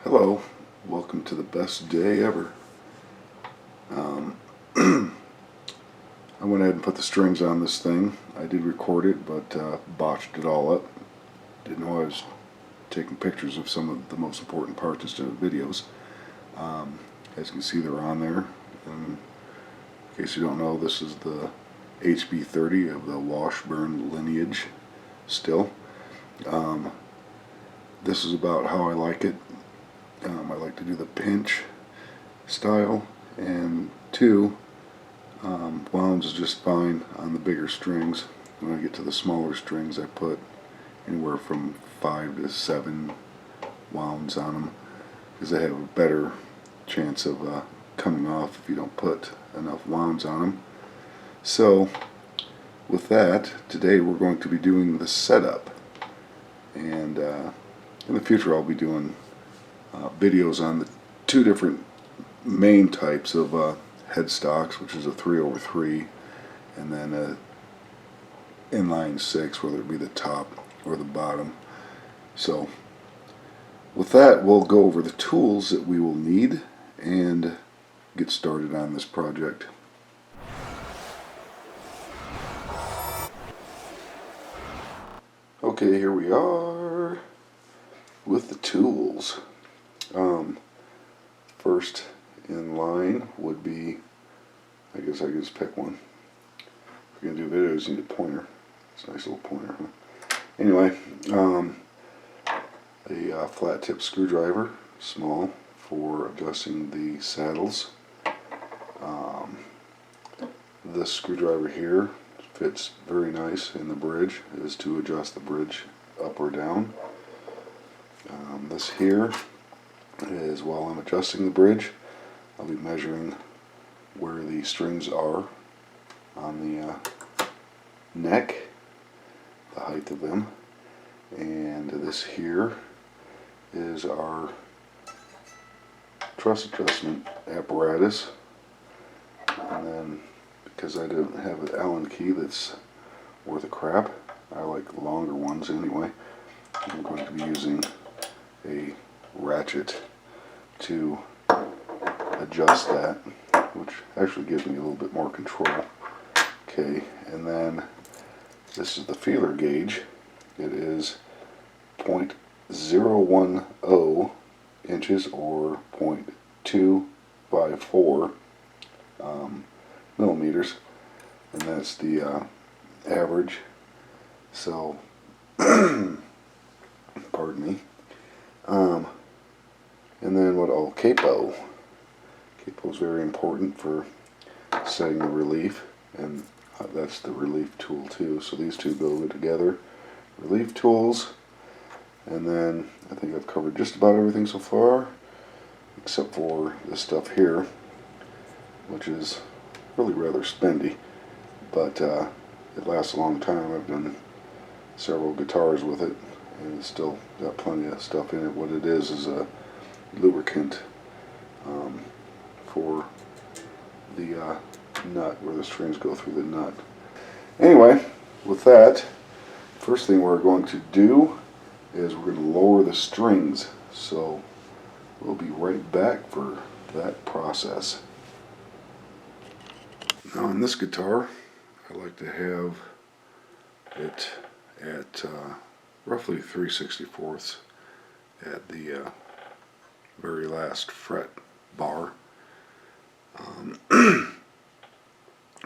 Hello, welcome to the best day ever. I went ahead and put the strings on this thing. I did record it, but botched it all up. Didn't know I was taking pictures of some of the most important parts instead of videos. As you can see, they're on there. And in case you don't know, this is the HB30 of the Washburn lineage still. This is about how I like it. I like to do the pinch style, and wounds is just fine on the bigger strings. When I get to the smaller strings, I put anywhere from 5 to 7 wounds on them because they have a better chance of coming off if you don't put enough wounds on them. So with that, today we're going to be doing the setup, and in the future I'll be doing videos on the two different main types of headstocks, which is a 3/3 and then a inline 6, whether it be the top or the bottom. So with that, we'll go over the tools that we will need and get started on this project. Okay, here we are with the tools. First in line would be, I guess I could just pick one. If you're going to do videos, you need a pointer. It's a nice little pointer, huh? Anyway, a flat tip screwdriver, small, for adjusting the saddles. This screwdriver here fits very nice in the bridge. It is to adjust the bridge up or down. This here is while I'm adjusting the bridge, I'll be measuring where the strings are on the neck, the height of them, and this here is our truss adjustment apparatus. And then, because I didn't have an Allen key that's worth a crap, I like longer ones anyway, I'm going to be using a ratchet to adjust that, which actually gives me a little bit more control. Okay, and then this is the feeler gauge. It is 0.010 inches or 0.254 millimeters, and that's the average. So, pardon me. And then Capel. Capel is very important for setting the relief, and that's the relief tool too. So these two go together. Relief tools, and then I think I've covered just about everything so far, except for this stuff here, which is really rather spendy, but it lasts a long time. I've done several guitars with it, and it's still got plenty of stuff in it. What it is a lubricant for the nut, where the strings go through the nut. Anyway, with that, first thing we're going to do is we're going to lower the strings. So we'll be right back for that process. Now on this guitar, I like to have it at roughly 3/64 at the very last fret bar.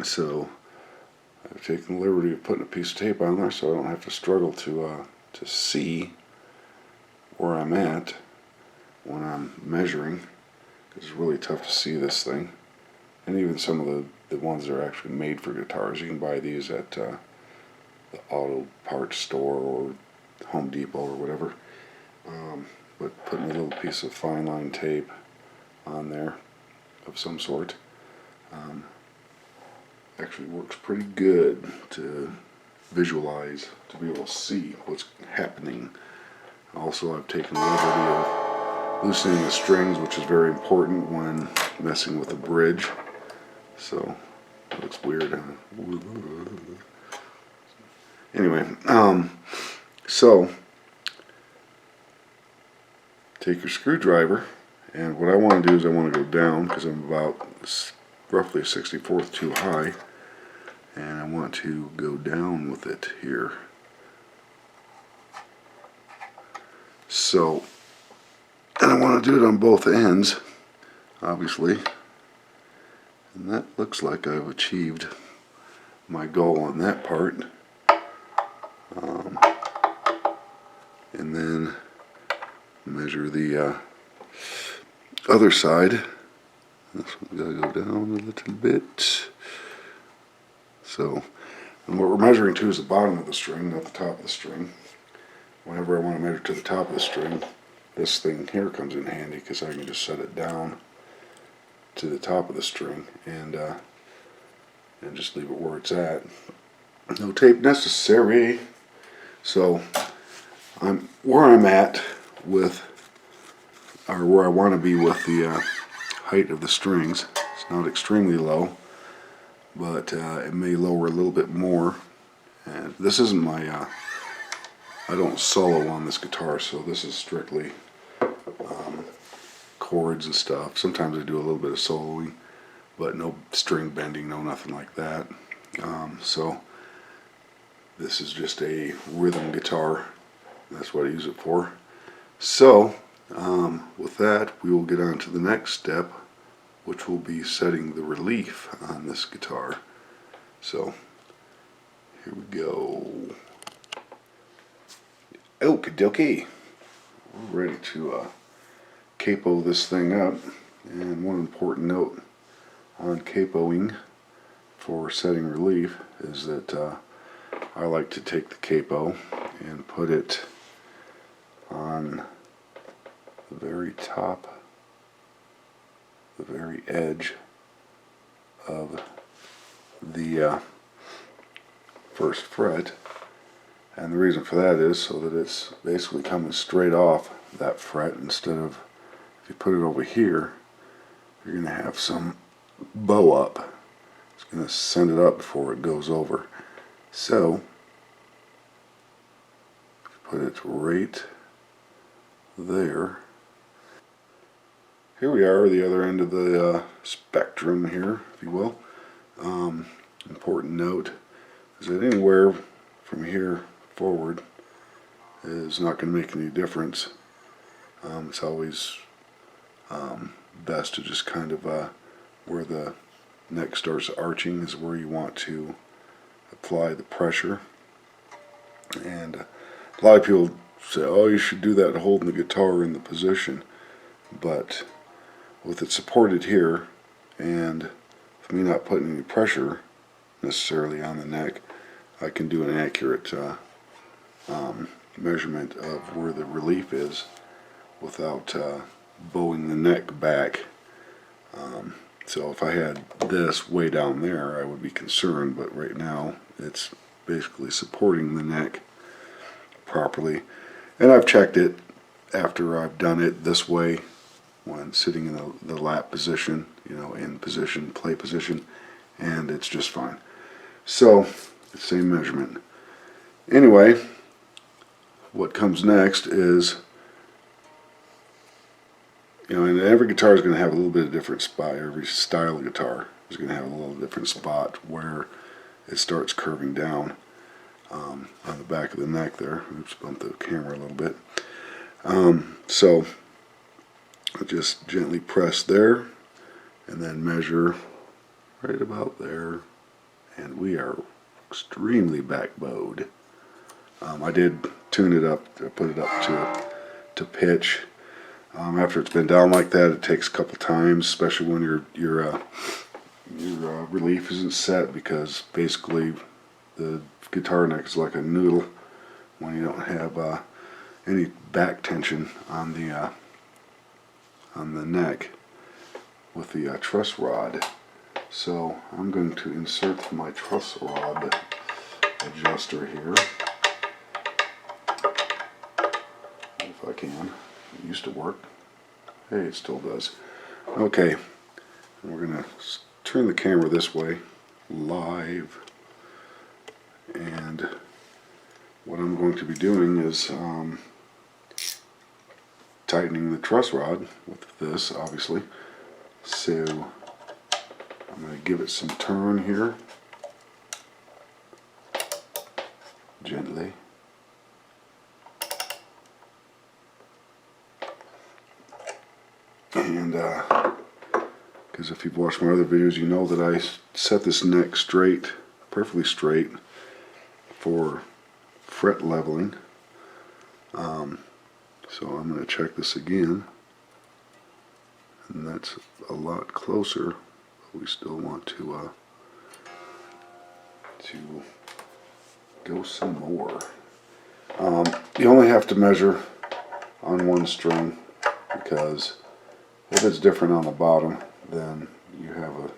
So I've taken the liberty of putting a piece of tape on there so I don't have to struggle to see where I'm at when I'm measuring, because it's really tough to see this thing. And even some of the ones that are actually made for guitars, you can buy these at the auto parts store or Home Depot or whatever. But putting a little piece of fine line tape on there of some sort actually works pretty good to visualize, to be able to see what's happening. Also, I've taken the liberty of loosening the strings, which is very important when messing with the bridge. So it looks weird, huh? Anyway, so take your screwdriver, and what I want to do is I want to go down because I'm about roughly a 64th too high, and I want to go down with it here. So, and I want to do it on both ends, obviously, and that looks like I've achieved my goal on that part. And then measure the other side. This one gotta go down a little bit. So, and what we're measuring to is the bottom of the string, not the top of the string. Whenever I want to measure to the top of the string, this thing here comes in handy because I can just set it down to the top of the string and just leave it where it's at. No tape necessary. So where I'm at with, or where I want to be with the height of the strings. It's not extremely low, but it may lower a little bit more. And this isn't my, I don't solo on this guitar, so this is strictly chords and stuff. Sometimes I do a little bit of soloing, but no string bending, no nothing like that. So this is just a rhythm guitar. That's what I use it for. So with that, we will get on to the next step, which will be setting the relief on this guitar. So here we go. Okie dokie. We're ready to capo this thing up. And one important note on capoing for setting relief is that I like to take the capo and put it on the very top, the very edge of the first fret. And the reason for that is so that it's basically coming straight off that fret, instead of, if you put it over here, you're going to have some bow up. It's going to send it up before it goes over. So put it right there. Here we are, the other end of the spectrum here, if you will. Important note is that anywhere from here forward is not going to make any difference. It's always best to just kind of where the neck starts arching is where you want to apply the pressure. And a lot of people say, oh, you should do that holding the guitar in the position, but with it supported here and with me not putting any pressure necessarily on the neck, I can do an accurate measurement of where the relief is without bowing the neck back. So if I had this way down there, I would be concerned, but right now it's basically supporting the neck properly. And I've checked it after I've done it this way when sitting in the lap position, you know, in position, play position, and it's just fine. So, same measurement. Anyway, what comes next is, you know, and every guitar is going to have a little bit of different spot. Every style of guitar is going to have a little different spot where it starts curving down on the back of the neck there. Oops, bumped the camera a little bit. So I just gently press there and then measure right about there, and we are extremely back bowed. I did tune it up, put it up to pitch. After it's been down like that, it takes a couple times, especially when your relief isn't set, because basically the guitar neck is like a noodle when you don't have any back tension on the neck with the truss rod. So I'm going to insert my truss rod adjuster here, if I can. It used to work. Hey, it still does. Okay, and we're going to turn the camera this way, live, and what I'm going to be doing is tightening the truss rod with this, obviously. So I'm going to give it some turn here, gently. And because if you've watched my other videos, you know that I set this neck straight, perfectly straight, for fret leveling. So I'm going to check this again, and that's a lot closer, but we still want to go some more. You only have to measure on one string, because if it's different on the bottom, then you have a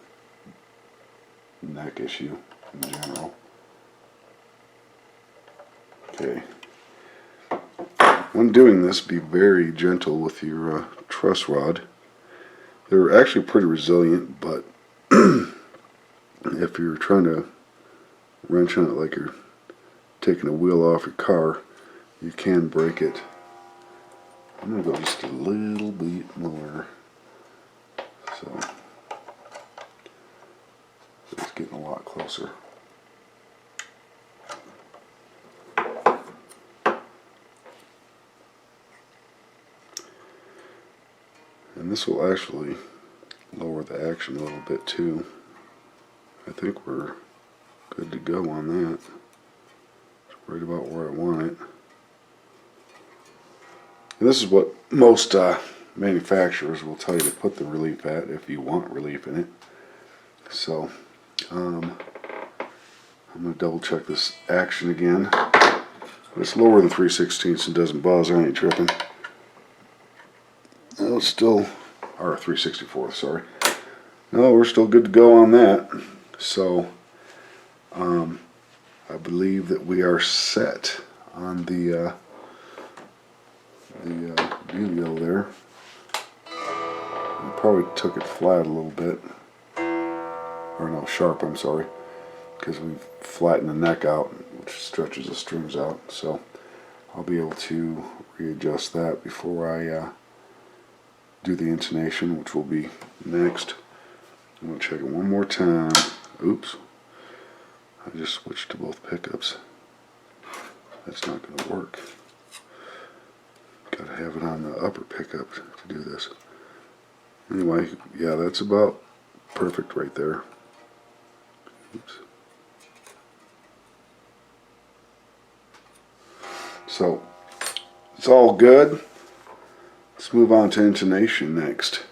neck issue in general. Okay. When doing this, be very gentle with your truss rod. They're actually pretty resilient, but if you're trying to wrench on it like you're taking a wheel off your car, you can break it. I'm going to go just a little bit more. So it's getting a lot closer. And this will actually lower the action a little bit too. I think we're good to go on that. It's right about where I want it. And this is what most manufacturers will tell you to put the relief at if you want relief in it. So I'm going to double check this action again. It's lower than 3/16 and doesn't buzz. I ain't tripping. No, it's still, or 3/64, sorry. No, we're still good to go on that. So I believe that we are set on the video there. We probably took it flat a little bit, or no, sharp, I'm sorry, because we've flattened the neck out, which stretches the strings out. So I'll be able to readjust that before I do the intonation, which will be next. I'm going to check it one more time. Oops, I just switched to both pickups. That's not going to work. Got to have it on the upper pickup to do this. Anyway, yeah, that's about perfect right there. Oops. So it's all good. Let's move on to intonation next.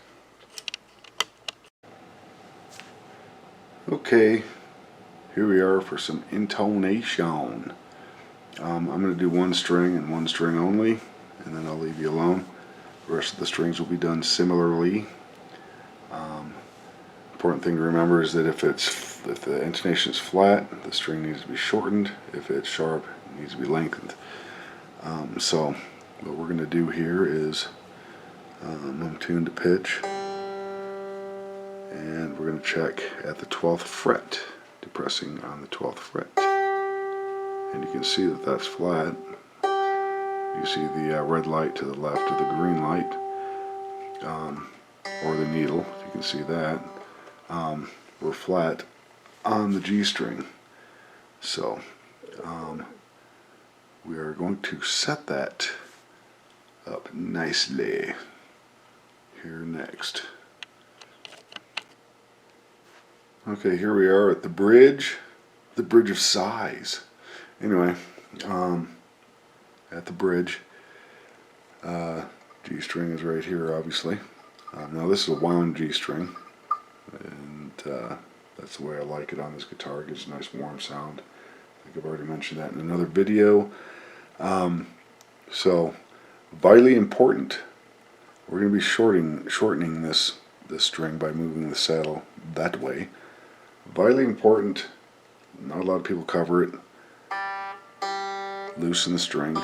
Okay, here we are for some intonation. I'm going to do one string and one string only, and then I'll leave you alone. The rest of the strings will be done similarly. Important thing to remember is that if the intonation is flat, the string needs to be shortened. If it's sharp, it needs to be lengthened. So what we're going to do here is I'm tuned to pitch, and we're going to check at the 12th fret, depressing on the 12th fret. And you can see that that's flat. You see the red light to the left of the green light, or the needle, if you can see that. We're flat on the G string. So we are going to set that up nicely here next. Okay, here we are at the bridge of size. Anyway, at the bridge, G string is right here, obviously. Now this is a wound G string, and that's the way I like it on this guitar. It gives a nice warm sound. I think I've already mentioned that in another video. So, vitally important. We're going to be shortening this string by moving the saddle that way. Vitally important. Not a lot of people cover it. Loosen the string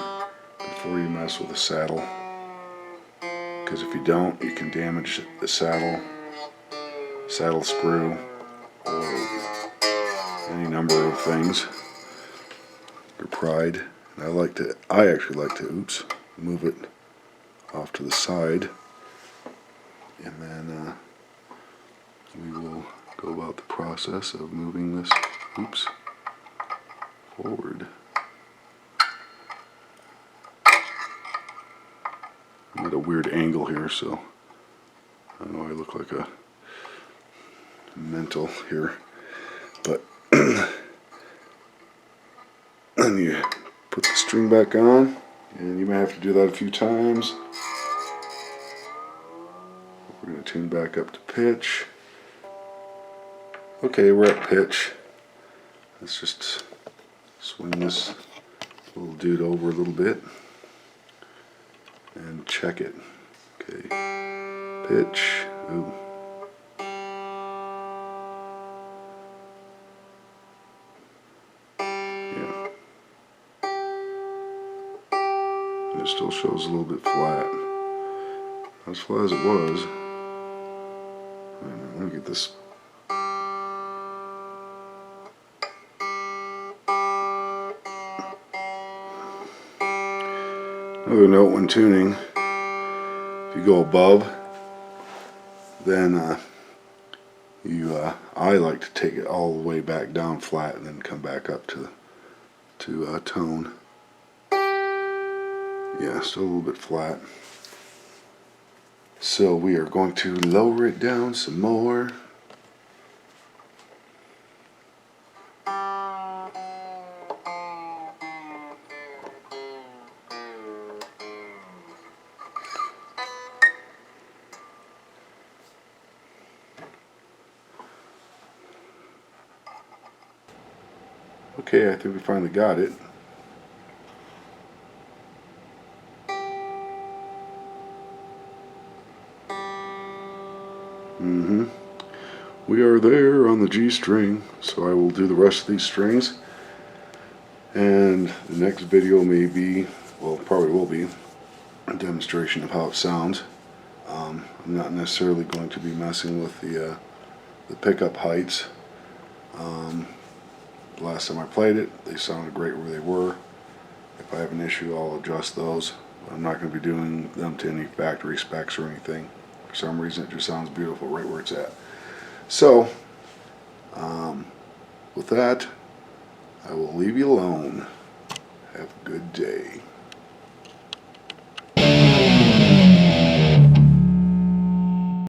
before you mess with the saddle, because if you don't, you can damage the saddle screw, or any number of things. Your pride. And I actually like to move it off to the side, and then we will go about the process of moving this, forward. I'm at a weird angle here, so I know I look like a mental here, but then you put the string back on, and you may have to do that a few times. We're going to tune back up to pitch. Okay, we're at pitch. Let's just swing this little dude over a little bit and check it. Okay, pitch. Ooh. Yeah. And it still shows a little bit flat. Not as flat as it was. Let me get this. Another note when tuning, if you go above, then I like to take it all the way back down flat and then come back up to tone. Yeah, still a little bit flat. So we are going to lower it down some more. Okay, I think we finally got it. We are there on the G string, so I will do the rest of these strings. And the next video may be, well, probably will be, a demonstration of how it sounds. I'm not necessarily going to be messing with the pickup heights. The last time I played it, they sounded great where they were. If I have an issue, I'll adjust those. But I'm not going to be doing them to any factory specs or anything. For some reason, it just sounds beautiful right where it's at. So, with that, I will leave you alone. Have a good day.